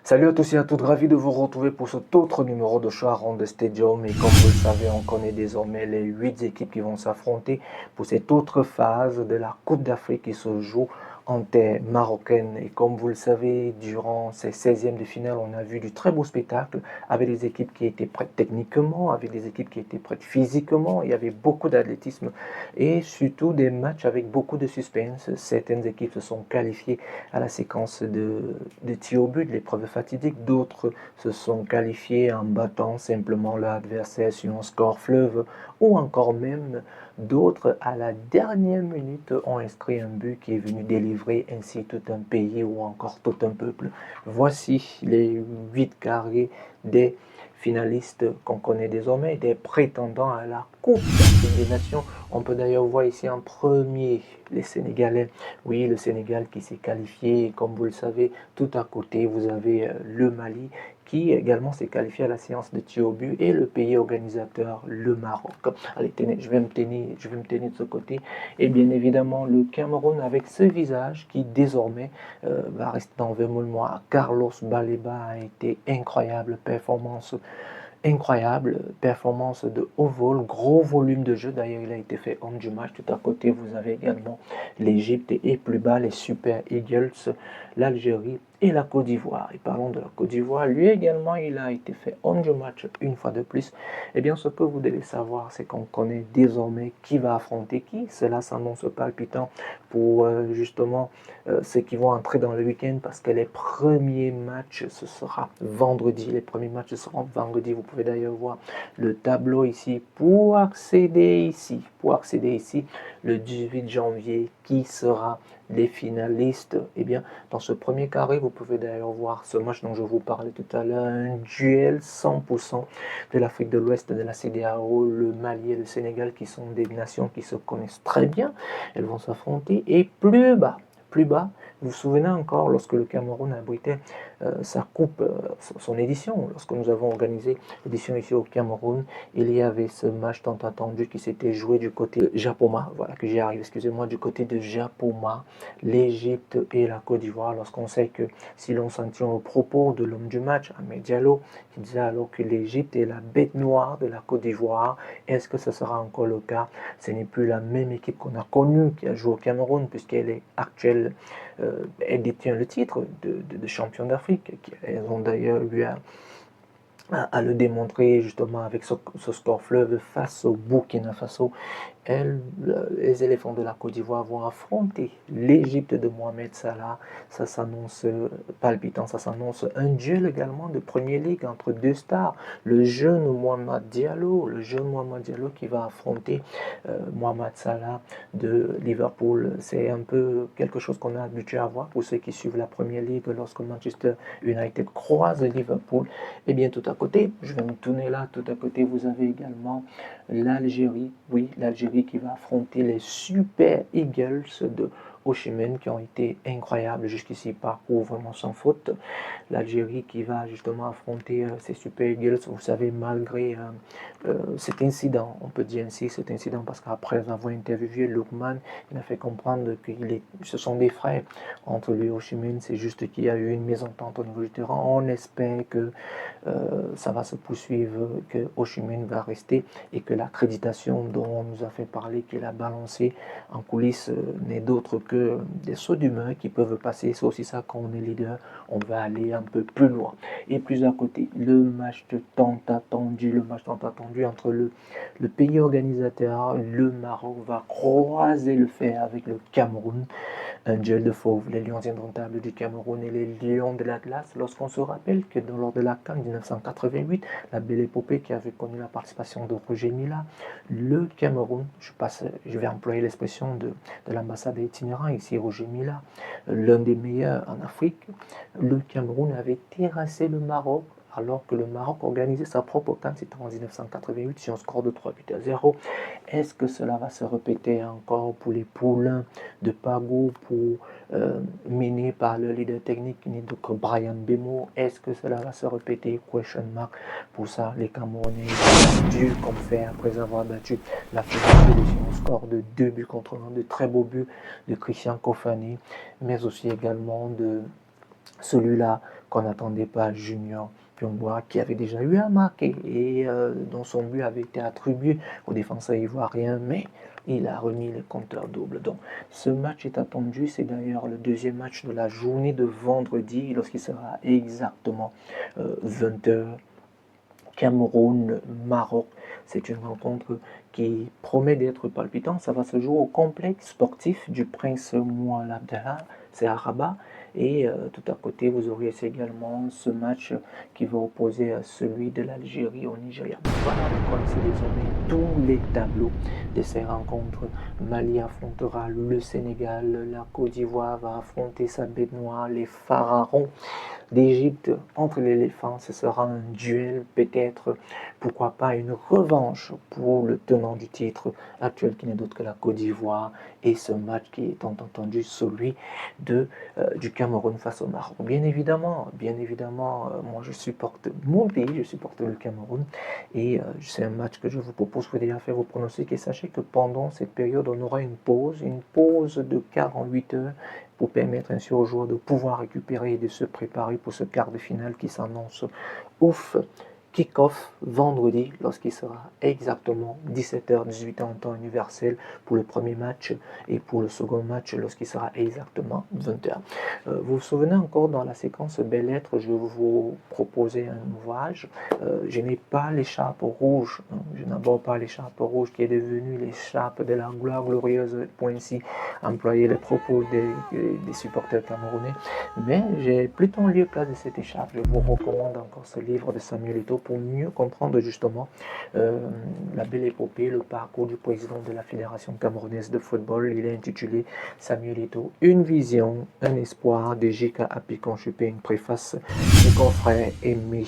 Salut à tous et à toutes, ravi de vous retrouver pour cet autre numéro de Sharon Stadium. Et comme vous le savez, on connaît désormais les 8 équipes qui vont s'affronter pour cette autre phase de la Coupe d'Afrique qui se joue en terre marocaine. Et comme vous le savez, durant ces 16e de finale, on a vu du très beau spectacle avec des équipes qui étaient prêtes techniquement, avec des équipes qui étaient prêtes physiquement. Il y avait beaucoup d'athlétisme et surtout des matchs avec beaucoup de suspense. Certaines équipes se sont qualifiées à la séquence de tirs au but, l'épreuve fatidique. D'autres se sont qualifiés en battant simplement leur adversaire sur un score fleuve ou encore même d'autres à la dernière minute ont inscrit un but qui est venu délivrer ainsi tout un pays ou encore tout un peuple. Voici les 8 carrés des finalistes qu'on connaît désormais, des prétendants à la Coupe des Nations. On peut d'ailleurs voir ici en premier les Sénégalais. Oui, le Sénégal qui s'est qualifié, comme vous le savez, tout à côté, vous avez le Mali qui également s'est qualifié à la séance de tir au but et le pays organisateur, le Maroc. Allez, tenez, je vais me tenir de ce côté. Et bien évidemment, le Cameroun avec ce visage qui désormais va rester dans le mémoire. Carlos Baleba a été incroyable, performance de haut vol, gros volume de jeu. D'ailleurs, il a été fait homme du match. Tout à côté, vous avez également l'Égypte et plus bas les Super Eagles, l'Algérie et la Côte d'Ivoire. Et parlons de la Côte d'Ivoire, lui également, il a été fait homme du match une fois de plus. Eh bien, ce que vous devez savoir, c'est qu'on connaît désormais qui va affronter qui. Cela s'annonce palpitant pour justement ceux qui vont entrer dans le week-end parce que les premiers matchs, ce sera vendredi. Les premiers matchs seront vendredi. Vous pouvez d'ailleurs voir le tableau ici pour accéder ici le 18 janvier qui sera les finalistes. Eh bien, dans ce premier carré, vous pouvez d'ailleurs voir ce match dont je vous parlais tout à l'heure, un duel 100% de l'Afrique de l'Ouest, de la CEDEAO, le Mali et le Sénégal qui sont des nations qui se connaissent très bien. Elles vont s'affronter et plus bas, vous vous souvenez encore lorsque le Cameroun abritait sa coupe, son édition, lorsque nous avons organisé l'édition ici au Cameroun, il y avait ce match tant attendu qui s'était joué du côté de Japoma, voilà que j'y arrive, excusez-moi, du côté de Japoma, l'Égypte et la Côte d'Ivoire, lorsqu'on sait que si l'on s'en tient aux propos de l'homme du match, Ahmed Diallo, qui disait alors que l'Égypte est la bête noire de la Côte d'Ivoire, est-ce que ce sera encore le cas? Ce n'est plus la même équipe qu'on a connue qui a joué au Cameroun, puisqu'elle est actuelle, elle détient le titre de champion d'Afrique. Elles ont d'ailleurs eu à le démontrer justement avec ce score fleuve face au Burkina Faso. Les éléphants de la Côte d'Ivoire vont affronter l'Égypte de Mohamed Salah. Ça s'annonce palpitant, ça s'annonce un duel également de Premier League entre deux stars. Le jeune Mohamed Diallo qui va affronter Mohamed Salah de Liverpool. C'est un peu quelque chose qu'on a habitué à voir pour ceux qui suivent la Premier League lorsque Manchester United croise Liverpool. Et bien tout à côté, je vais me tourner là, tout à côté vous avez également l'Algérie, oui, l'Algérie qui va affronter les Super Eagles de Ho Chi Minh qui ont été incroyables jusqu'ici, parcours vraiment sans faute. L'Algérie qui va justement affronter ces Super Eagles, vous savez, malgré cet incident, on peut dire ainsi, cet incident parce qu'après avoir interviewé Lookman, il a fait comprendre que ce sont des frères entre lui et Ho Chi Minh, c'est juste qu'il y a eu une mésentente au niveau du terrain. On espère que ça va se poursuivre, que Ho Chi Minh va rester et que l'accréditation dont on nous a fait parler, qu'il a balancé en coulisses, n'est d'autre que des sauts d'humeur qui peuvent passer. C'est aussi ça quand on est leader, on va aller un peu plus loin. Et plus à côté, le match tant attendu entre le pays organisateur, le Maroc, va croiser le fer avec le Cameroun. Un duel de fauves, les lions indomptables du Cameroun et les lions de l'Atlas. Lorsqu'on se rappelle que lors de la CAN 1988, la belle épopée qui avait connu la participation de Roger Mila, le Cameroun, je vais employer l'expression de l'ambassade itinérant ici, Roger Mila, l'un des meilleurs en Afrique, le Cameroun avait terrassé le Maroc alors que le Maroc organisait sa propre CAN, c'était en 1988 sur un score de 3 buts à 0. Est-ce que cela va se répéter encore pour les poulains de Pago, menés par le leader technique donc Brian Bemo? Est-ce que cela va se répéter? Question mark. Pour ça, les Camerounais ont dû comme faire après avoir battu l'Afrique du Sud sur un score de 2 buts contre 1, de très beaux buts de Christian Kofani, mais aussi également de celui-là qu'on n'attendait pas, Junior Pion-Bois, qui avait déjà eu à marquer et dont son but avait été attribué au défenseur ivoirien, mais il a remis le compteur double. Donc ce match est attendu, c'est d'ailleurs le deuxième match de la journée de vendredi, lorsqu'il sera exactement 20h. Cameroun-Maroc. C'est une rencontre qui promet d'être palpitante. Ça va se jouer au complexe sportif du Prince Moual Abdallah, c'est à Rabat. Et tout à côté, vous aurez également ce match qui va opposer à celui de l'Algérie au Nigeria. Voilà, vous connaissez désormais tous les tableaux de ces rencontres. Mali affrontera le Sénégal, la Côte d'Ivoire va affronter sa bête noire, les Pharaons d'Égypte entre l'éléphant. Ce sera un duel, peut-être, pourquoi pas une revanche pour le tenant du titre actuel qui n'est d'autre que la Côte d'Ivoire. Et ce match qui est entendu celui du Cameroun face au Maroc. Bien évidemment, moi je supporte mon pays, je supporte le Cameroun. Et c'est un match que je vous propose. Vous pouvez déjà faire vos pronostics et sachez que pendant cette période, on aura une pause de 48 heures pour permettre ainsi aux joueurs de pouvoir récupérer et de se préparer pour ce quart de finale qui s'annonce ouf. Kick-off vendredi lorsqu'il sera exactement 17h, 18h en temps universel pour le premier match et pour le second match lorsqu'il sera exactement 20h. Vous vous souvenez encore dans la séquence Belles Lettres, je vous proposais un ouvrage. Je n'ai pas l'écharpe rouge, je n'aborde pas l'écharpe rouge qui est devenue l'écharpe de la gloire glorieuse, pour ainsi employer les propos des supporters camerounais. Mais j'ai plutôt lieu place de cette écharpe. Je vous recommande encore ce livre de Samuel Eto'o pour mieux comprendre justement la belle épopée, le parcours du président de la Fédération camerounaise de football. Il est intitulé Samuel Eto'o, une vision, un espoir de J.K. Apicon-Chupé, une préface du confrère Aimé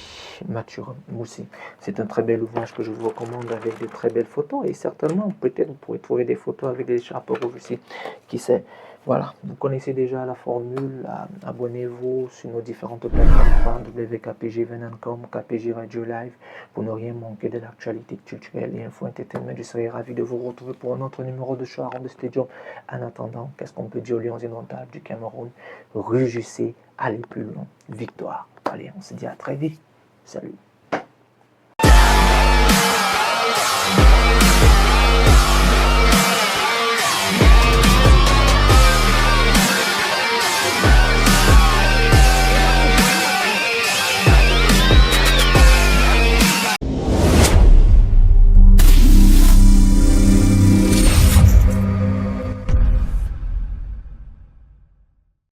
Mathurin Moussi. C'est un très bel ouvrage que je vous recommande avec de très belles photos et certainement peut-être vous pourrez trouver des photos avec des écharpes rouges aussi, qui sait. Voilà, vous connaissez déjà la formule, abonnez-vous sur nos différentes plateformes WKPG Venancom, KPG Radio Live pour ne rien manquer de l'actualité culturelle et info entertainment. Je serai ravi de vous retrouver pour un autre numéro de Show Around the Stadium. En attendant, qu'est-ce qu'on peut dire aux Lions indomptables du Cameroun? Rugissez, allez plus loin, victoire. Allez, on se dit à très vite. Salut.